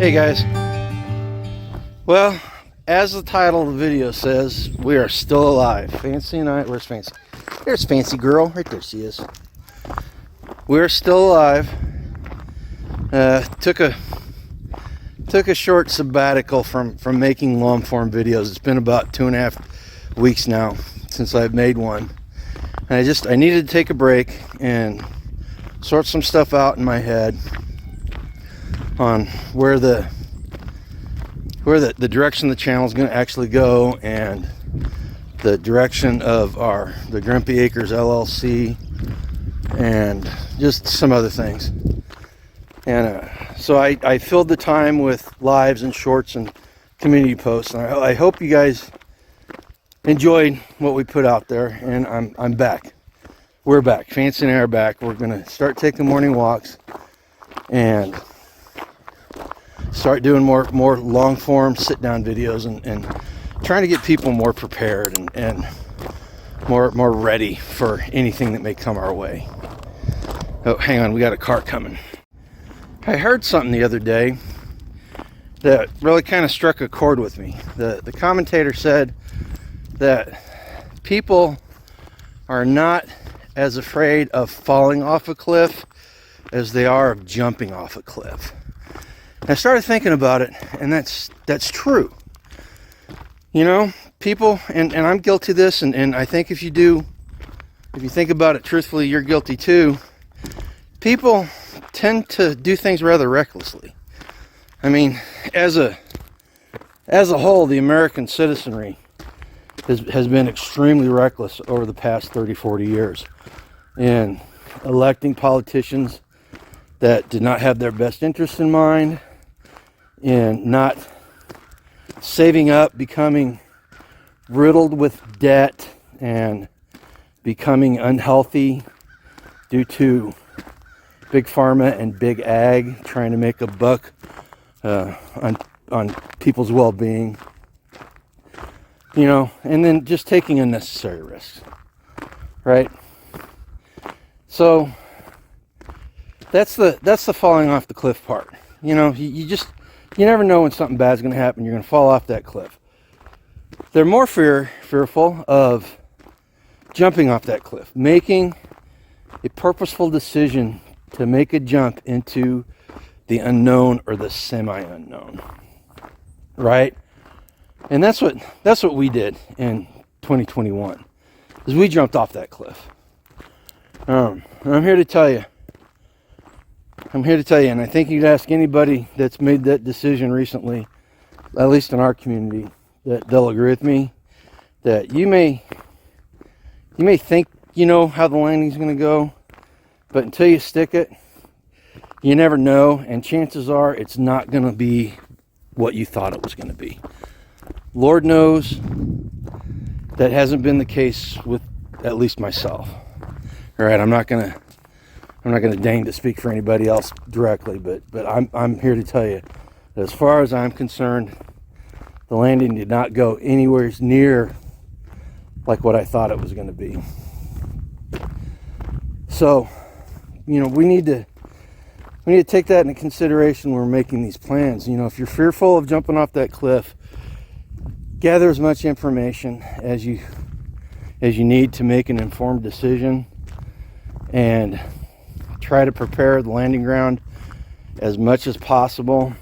Hey guys, well, as the title of the video says, we are still alive. Fancy and I, where's Fancy? There's Fancy girl, right there she is. We're still alive. Took a short sabbatical from making long form videos. It's been about 2.5 weeks now since I've made one. And I needed to take a break and sort some stuff out in my head on where the direction the channel is going to actually go, and the direction of the Grumpy Acres LLC, and just some other things. And so I filled the time with lives and shorts and community posts, and I hope you guys enjoyed what we put out there. And I'm back. We're back. Fancy and I are back. We're going to start taking morning walks and start doing more long form sit down videos, and trying to get people more prepared and more ready for anything that may come our way. Oh, hang on, we got a car coming. I heard something the other day that really kind of struck a chord with me. The commentator said that people are not as afraid of falling off a cliff as they are of jumping off a cliff. I started thinking about it, and that's true. You know, people, and I'm guilty of this, and I think if you think about it truthfully, you're guilty too. People tend to do things rather recklessly. I mean, as a whole, the American citizenry has been extremely reckless over the past 30, 40 years in electing politicians that did not have their best interests in mind, in not saving up, becoming riddled with debt, and becoming unhealthy due to big pharma and big ag trying to make a buck on people's well-being, you know, and then just taking unnecessary risks, right? So that's the falling off the cliff part. You know, you never know when something bad's going to happen. You're going to fall off that cliff. They're more fearful of jumping off that cliff, making a purposeful decision to make a jump into the unknown or the semi-unknown, right? And that's what we did in 2021, is we jumped off that cliff. And I'm here to tell you, and I think you'd ask anybody that's made that decision recently, at least in our community, that they'll agree with me, that you may think you know how the landing's going to go, but until you stick it, you never know, and chances are it's not going to be what you thought it was going to be. Lord knows that hasn't been the case with at least myself. All right, I'm not gonna deign to speak for anybody else directly, but I'm here to tell you that as far as I'm concerned, the landing did not go anywhere near like what I thought it was going to be. So, you know, we need to take that into consideration when we're making these plans. You know, if you're fearful of jumping off that cliff, gather as much information as you need to make an informed decision, and try to prepare the landing ground as much as possible,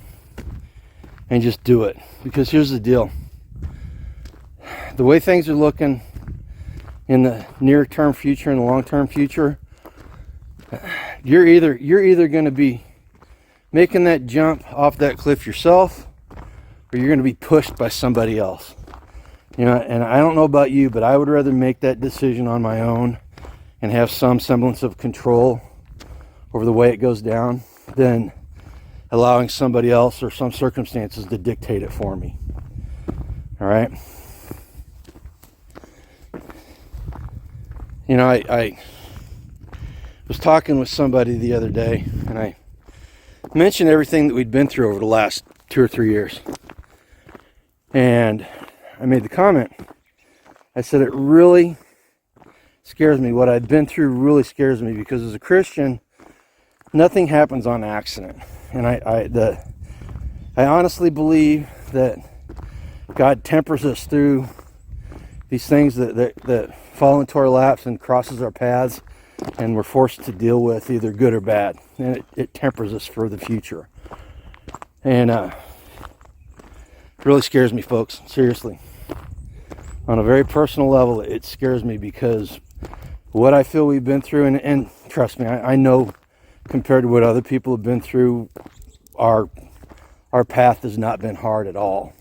and just do it. Because here's the deal. The way things are looking in the near-term future and the long-term future, you're either going to be making that jump off that cliff yourself, or you're going to be pushed by somebody else. You know, and I don't know about you, but I would rather make that decision on my own and have some semblance of control over the way it goes down than allowing somebody else or some circumstances to dictate it for me. All right? You know, I was talking with somebody the other day, and I mentioned everything that we'd been through over the last 2 or 3 years. And I made the comment. I said, it really scares me. What I've been through really scares me, because as a Christian, nothing happens on accident. And I I honestly believe that God tempers us through these things that fall into our laps and crosses our paths, and we're forced to deal with either good or bad, and it tempers us for the future. And it really scares me, folks, seriously. On a very personal level, it scares me because what I feel we've been through, and trust me, I know compared to what other people have been through, our path has not been hard at all.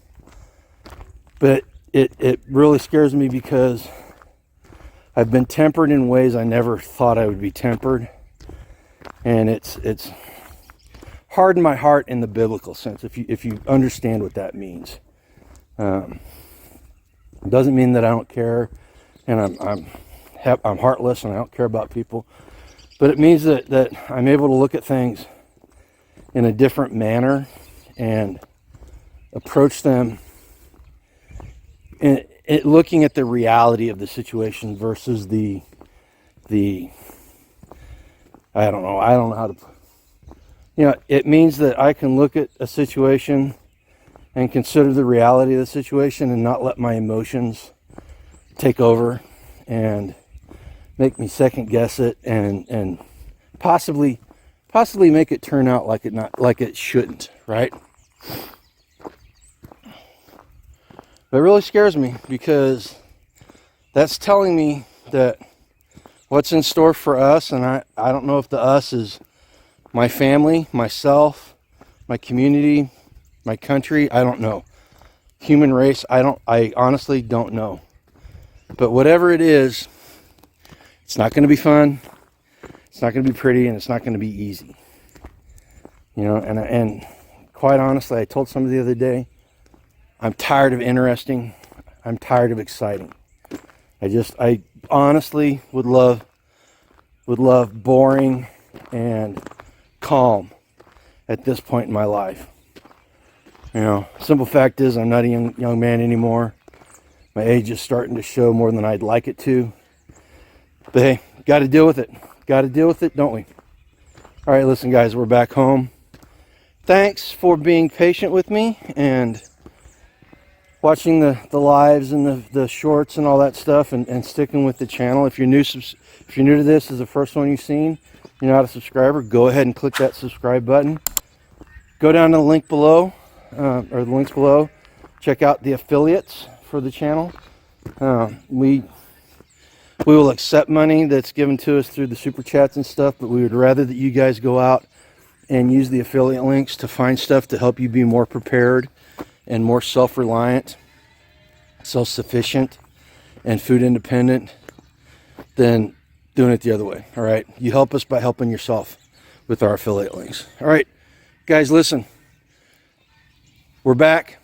But it really scares me because I've been tempered in ways I never thought I would be tempered. And it's hardened my heart in the biblical sense, if you understand what that means. It doesn't mean that I don't care and I'm heartless and I don't care about people. But it means that I'm able to look at things in a different manner and approach them looking at the reality of the situation versus the I don't know how to, it means that I can look at a situation and consider the reality of the situation and not let my emotions take over and make me second guess it and possibly make it turn out like it shouldn't, right? But it really scares me because that's telling me that what's in store for us, and I don't know if the us is my family, myself, my community, my country, I don't know. Human race, I honestly don't know. But whatever it is, it's not going to be fun, it's not going to be pretty, and it's not going to be easy. And quite honestly, I told somebody the other day, I'm tired of interesting. I'm tired of exciting. I honestly would love boring and calm at this point in my life. Simple fact is I'm not a young man anymore. My age is starting to show more than I'd like it to. But hey, got to deal with it. Got to deal with it, don't we? All right, listen, guys, we're back home. Thanks for being patient with me and watching the lives and the shorts and all that stuff and sticking with the channel. If you're new to this, this is the first one you've seen, you're not a subscriber, go ahead and click that subscribe button. Go down to the link below, or the links below. Check out the affiliates for the channel. We will accept money that's given to us through the super chats and stuff, but we would rather that you guys go out and use the affiliate links to find stuff to help you be more prepared and more self-reliant, self-sufficient, and food independent than doing it the other way. All right, you help us by helping yourself with our affiliate links. All right, guys, listen, we're back.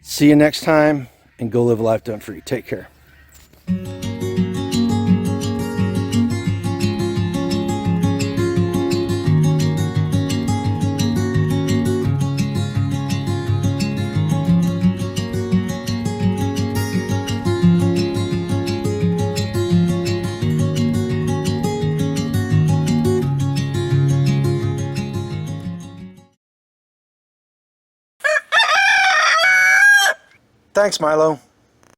See you next time, and go live a life done free. Take care. Thanks, Milo.